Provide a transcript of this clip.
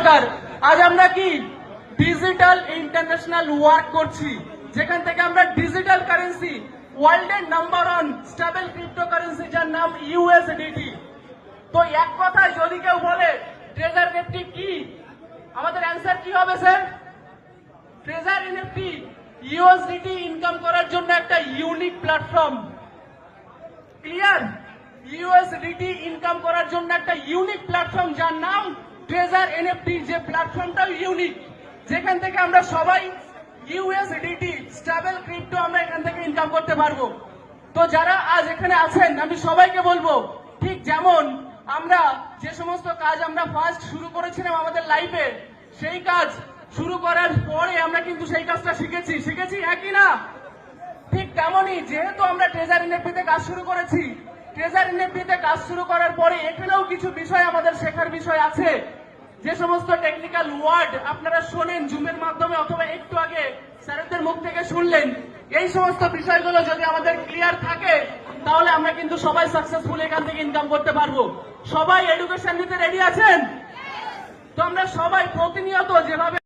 দরকার। আজ আমরা কি ডিজিটাল ইন্টারন্যাশনাল ওয়ার্ক করছি, যেখান থেকে আমরা ডিজিটাল কারেন্সি ওয়ার্ল্ডের নাম্বার 1 স্টেবল ক্রিপ্টোকারেন্সি যার নাম ইউএসডিটি। তো এক কথায় যদি কেউ বলে ট্রেজার নিফটি কি, আমাদের অ্যান্সার কি হবে sir? Treasure Nifty USDT income করার জন্য একটা unique platform. Clear? USDT income করার জন্য একটা ইউনিক প্ল্যাটফর্ম যার নাম ট্রেজার এনএফটি, যে প্ল্যাটফর্মটাও ইউনিক, যেখান থেকে আমরা সবাই ইউএসডিটি স্টেবল ক্রিপ্টো আমরা এখান থেকে ইনকাম করতে পারবো। তো যারা আজ এখানে আছেন আমি সবাইকে বলবো, ঠিক যেমন আমরা যে সমস্ত কাজ আমরা ফার্স্ট শুরু করেছিলাম আমাদের লাইফে, সেই কাজ শুরু করার পরে আমরা কিন্তু সেই কাজটা শিখেছি একই না? ঠিক তেমনই যেহেতু আমরা ট্রেজার এনএফটিতে কাজ শুরু করেছি, ট্রেজার এনএফটিতে কাজ শুরু করার পরে এখানেও কিছু বিষয় আমাদের শেখার বিষয় আছে। যে সমস্ত টেকনিক্যাল ওয়ার্ড আপনারা শোনেন জুমের মাধ্যমে অথবা একটু আগে স্যারদের মুখ থেকে শুনলেন, এই সমস্ত বিষয়গুলো যদি আমাদের ক্লিয়ার থাকে তাহলে আমরা কিন্তু সবাই সাকসেসফুল এখান থেকে ইনকাম করতে পারবো। সবাই এডুকেশন নিতে রেডি আছেন? তো আমরা সবাই প্রতিনিয়ত যেভাবে